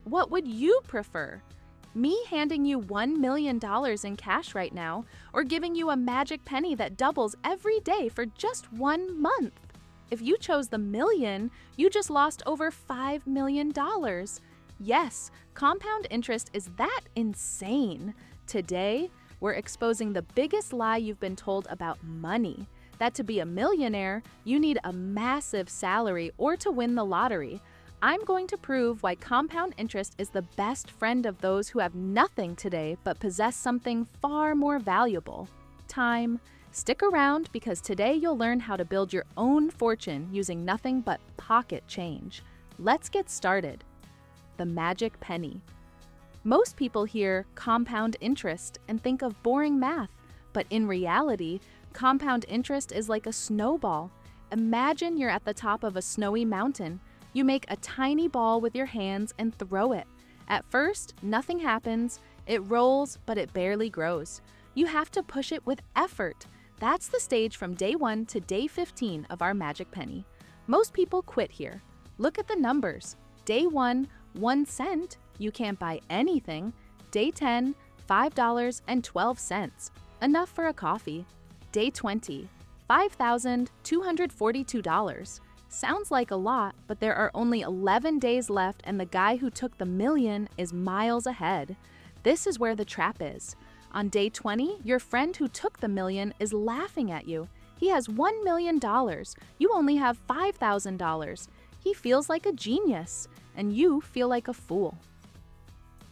What would you prefer? Me handing you $1 million in cash right now, or giving you a magic penny that doubles every day for just 1 month? If you chose the million, you just lost over $5 million. Yes, compound interest is that insane. Today, we're exposing the biggest lie you've been told about money, that to be a millionaire, you need a massive salary or to win the lottery. I'm going to prove why compound interest is the best friend of those who have nothing today but possess something far more valuable: time. Stick around because today you'll learn how to build your own fortune using nothing but pocket change. Let's get started. The magic penny. Most people hear compound interest and think of boring math, but in reality, compound interest is like a snowball. Imagine you're at the top of a snowy mountain. You make a tiny ball with your hands and throw it. At first, nothing happens. It rolls, but it barely grows. You have to push it with effort. That's the stage from day 1 to day 15 of our magic penny. Most people quit here. Look at the numbers. Day 1, 1 cent. You can't buy anything. Day 10, $5.12. Enough for a coffee. Day 20, $5,242. Sounds like a lot, but there are only 11 days left and the guy who took the million is miles ahead. This is where the trap is. On day 20, your friend who took the million is laughing at you. He has $1 million. You only have $5,000. He feels like a genius, and you feel like a fool.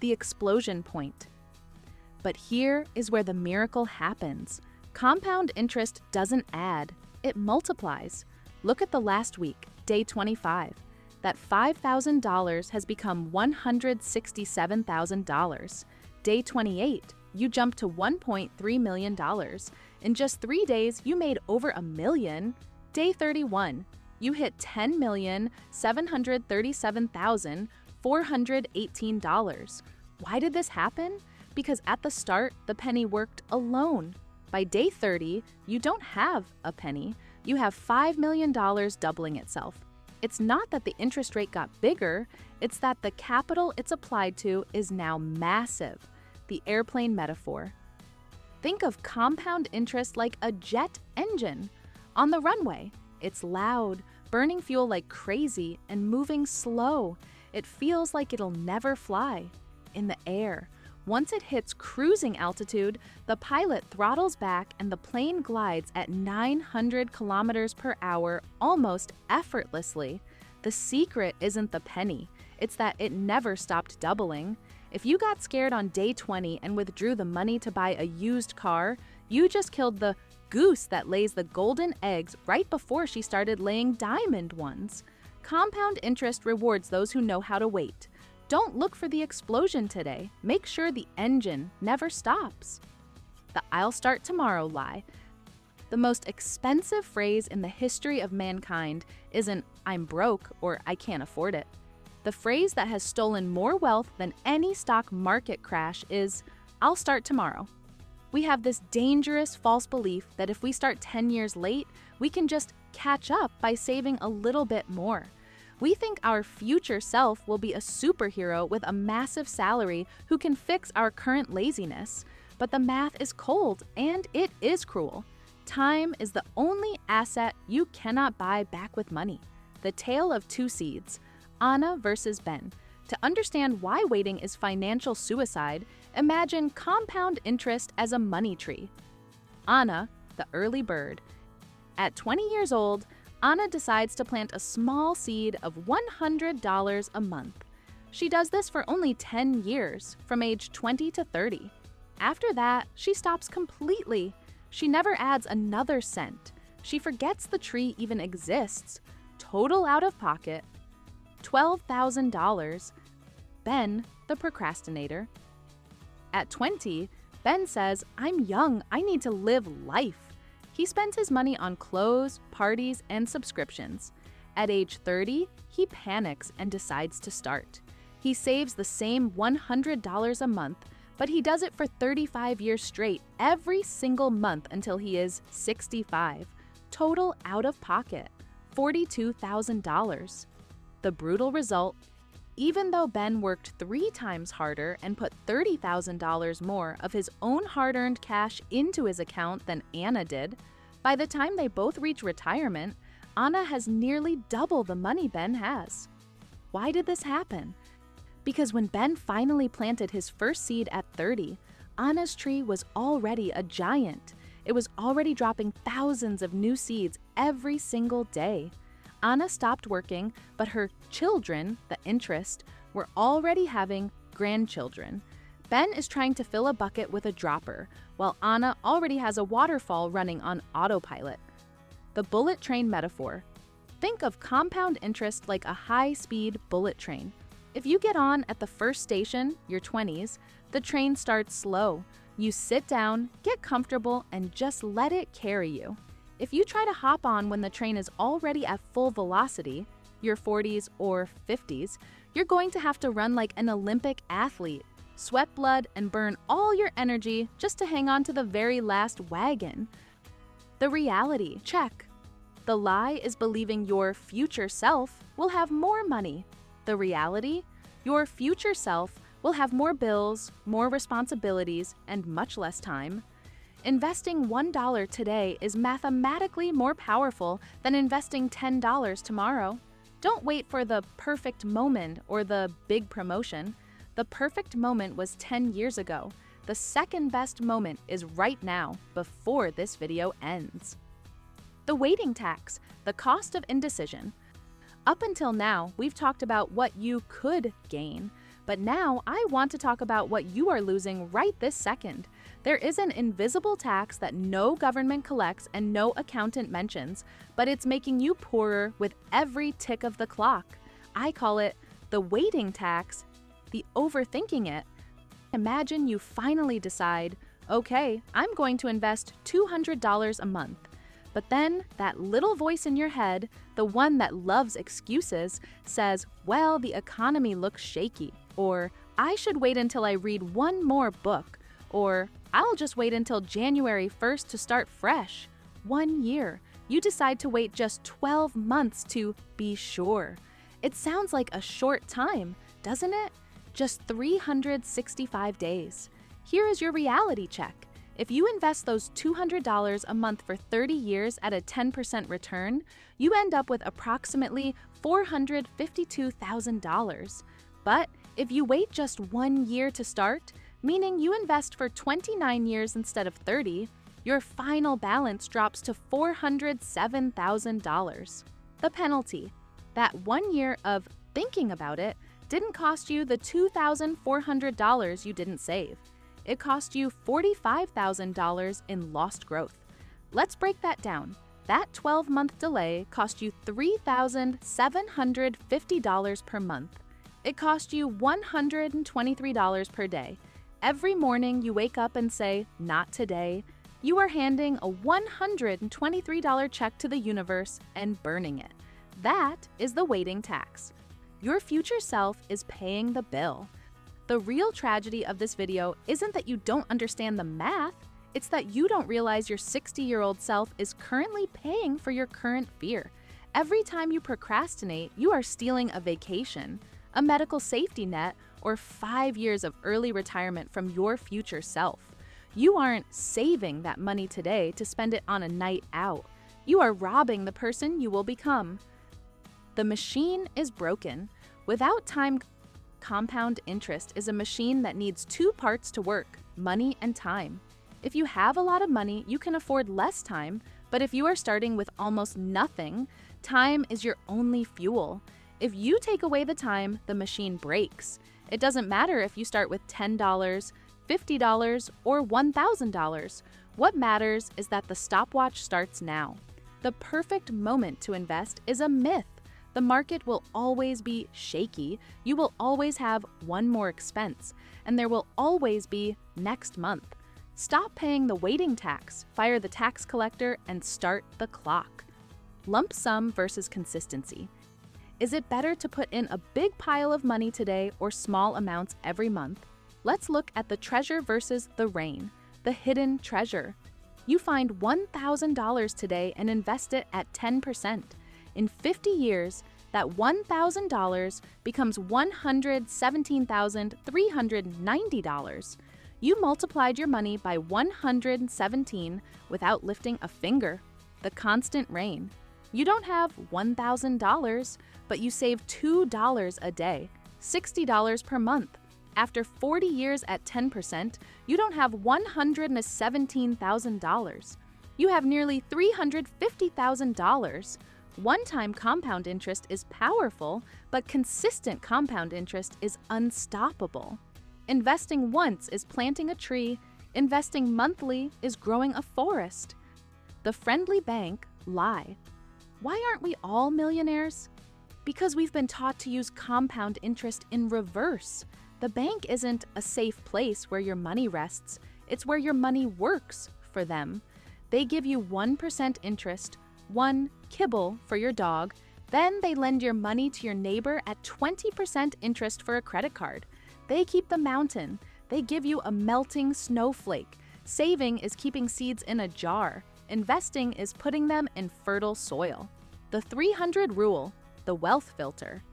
The explosion point. But here is where the miracle happens. Compound interest doesn't add, it multiplies. Look at the last week, day 25. That $5,000 has become $167,000. Day 28, you jump to $1.3 million. In just 3 days, you made over $1 million. Day 31, you hit $10,737,418. Why did this happen? Because at the start, the penny worked alone. By day 30, you don't have a penny. You have $5 million doubling itself. It's not that the interest rate got bigger, it's that the capital it's applied to is now massive. The airplane metaphor. Think of compound interest like a jet engine. On the runway, it's loud, burning fuel like crazy, and moving slow. It feels like it'll never fly. In the air, once it hits cruising altitude, the pilot throttles back and the plane glides at 900 kilometers per hour almost effortlessly. The secret isn't the penny, it's that it never stopped doubling. If you got scared on day 20 and withdrew the money to buy a used car, you just killed the goose that lays the golden eggs right before she started laying diamond ones. Compound interest rewards those who know how to wait. Don't look for the explosion today. Make sure the engine never stops. The "I'll start tomorrow" lie. The most expensive phrase in the history of mankind isn't "I'm broke" or "I can't afford it." The phrase that has stolen more wealth than any stock market crash is "I'll start tomorrow." We have this dangerous false belief that if we start 10 years late, we can just catch up by saving a little bit more. We think our future self will be a superhero with a massive salary who can fix our current laziness. But the math is cold and it is cruel. Time is the only asset you cannot buy back with money. The tale of two seeds, Anna versus Ben. To understand why waiting is financial suicide, imagine compound interest as a money tree. Anna, the early bird. At 20 years old, Anna decides to plant a small seed of $100 a month. She does this for only 10 years, from age 20 to 30. After that, she stops completely. She never adds another cent. She forgets the tree even exists. Total out of pocket, $12,000. Ben, the procrastinator. At 20, Ben says, "I'm young, I need to live life." He spends his money on clothes, parties, and subscriptions. At age 30, he panics and decides to start. He saves the same $100 a month, but he does it for 35 years straight, every single month until he is 65. Total out of pocket, $42,000. The brutal result, even though Ben worked 3 times harder and put $30,000 more of his own hard-earned cash into his account than Anna did, by the time they both reach retirement, Anna has nearly double the money Ben has. Why did this happen? Because when Ben finally planted his first seed at 30, Anna's tree was already a giant. It was already dropping thousands of new seeds every single day. Anna stopped working, but her children, the interest, were already having grandchildren. Ben is trying to fill a bucket with a dropper, while Anna already has a waterfall running on autopilot. The bullet train metaphor. Think of compound interest like a high-speed bullet train. If you get on at the first station, your 20s, the train starts slow. You sit down, get comfortable, and just let it carry you. If you try to hop on when the train is already at full velocity, your 40s or 50s, you're going to have to run like an Olympic athlete, sweat blood, and burn all your energy just to hang on to the very last wagon. The reality, check. The lie is believing your future self will have more money. The reality, your future self will have more bills, more responsibilities, and much less time. Investing $1 today is mathematically more powerful than investing $10 tomorrow. Don't wait for the perfect moment or the big promotion. The perfect moment was 10 years ago. The second best moment is right now, before this video ends. The waiting tax, the cost of indecision. Up until now, we've talked about what you could gain, but now I want to talk about what you are losing right this second. There is an invisible tax that no government collects and no accountant mentions, but it's making you poorer with every tick of the clock. I call it the waiting tax, the overthinking it. Imagine you finally decide, okay, I'm going to invest $200 a month. But then that little voice in your head, the one that loves excuses, says, well, the economy looks shaky, or I should wait until I read one more book, or I'll just wait until January 1st to start fresh. 1 year. You decide to wait just 12 months to be sure. It sounds like a short time, doesn't it? Just 365 days. Here is your reality check. If you invest those $200 a month for 30 years at a 10% return, you end up with approximately $452,000. But if you wait just 1 year to start, meaning you invest for 29 years instead of 30, your final balance drops to $407,000. The penalty. That 1 year of thinking about it didn't cost you the $2,400 you didn't save. It cost you $45,000 in lost growth. Let's break that down. That 12-month delay cost you $3,750 per month. It cost you $123 per day. Every morning you wake up and say, not today. You are handing a $123 check to the universe and burning it. That is the waiting tax. Your future self is paying the bill. The real tragedy of this video isn't that you don't understand the math, it's that you don't realize your 60-year-old self is currently paying for your current fear. Every time you procrastinate, you are stealing a vacation, a medical safety net, or 5 years of early retirement from your future self. You aren't saving that money today to spend it on a night out. You are robbing the person you will become. The machine is broken. Without time, compound interest is a machine that needs 2 parts to work, money and time. If you have a lot of money, you can afford less time, but if you are starting with almost nothing, time is your only fuel. If you take away the time, the machine breaks. It doesn't matter if you start with $10, $50, or $1,000. What matters is that the stopwatch starts now. The perfect moment to invest is a myth. The market will always be shaky, you will always have one more expense, and there will always be next month. Stop paying the waiting tax, fire the tax collector, and start the clock. Lump sum versus consistency. Is it better to put in a big pile of money today or small amounts every month? Let's look at the treasure versus the rain, the hidden treasure. You find $1,000 today and invest it at 10%. In 50 years, that $1,000 becomes $117,390. You multiplied your money by 117 without lifting a finger. The constant rain. You don't have $1,000, but you save $2 a day, $60 per month. After 40 years at 10%, you don't have $117,000. You have nearly $350,000. One-time compound interest is powerful, but consistent compound interest is unstoppable. Investing once is planting a tree. Investing monthly is growing a forest. The friendly bank lie. Why aren't we all millionaires? Because we've been taught to use compound interest in reverse. The bank isn't a safe place where your money rests. It's where your money works for them. They give you 1% interest, one kibble for your dog. Then they lend your money to your neighbor at 20% interest for a credit card. They keep the mountain. They give you a melting snowflake. Saving is keeping seeds in a jar. Investing is putting them in fertile soil. The 300 rule, the wealth filter.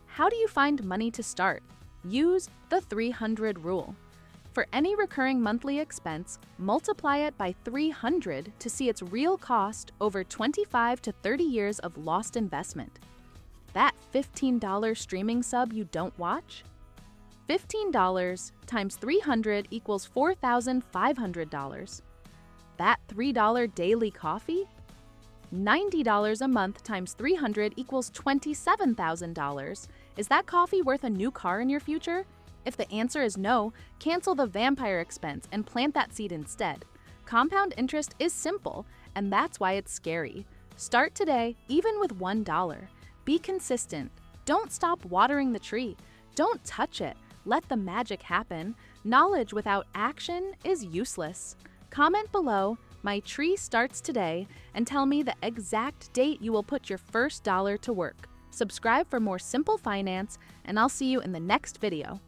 How do you find money to start? Use the 300 rule. For any recurring monthly expense, multiply it by 300 to see its real cost over 25 to 30 years of lost investment. That $15 streaming sub you don't watch? $15 times 300 equals $4,500. That $3 daily coffee? $90 a month times 300 equals $27,000. Is that coffee worth a new car in your future? If the answer is no, cancel the vampire expense and plant that seed instead. Compound interest is simple, and that's why it's scary. Start today, even with $1. Be consistent. Don't stop watering the tree. Don't touch it. Let the magic happen. Knowledge without action is useless. Comment below, "My tree starts today," and tell me the exact date you will put your first dollar to work. Subscribe for more simple finance, and I'll see you in the next video.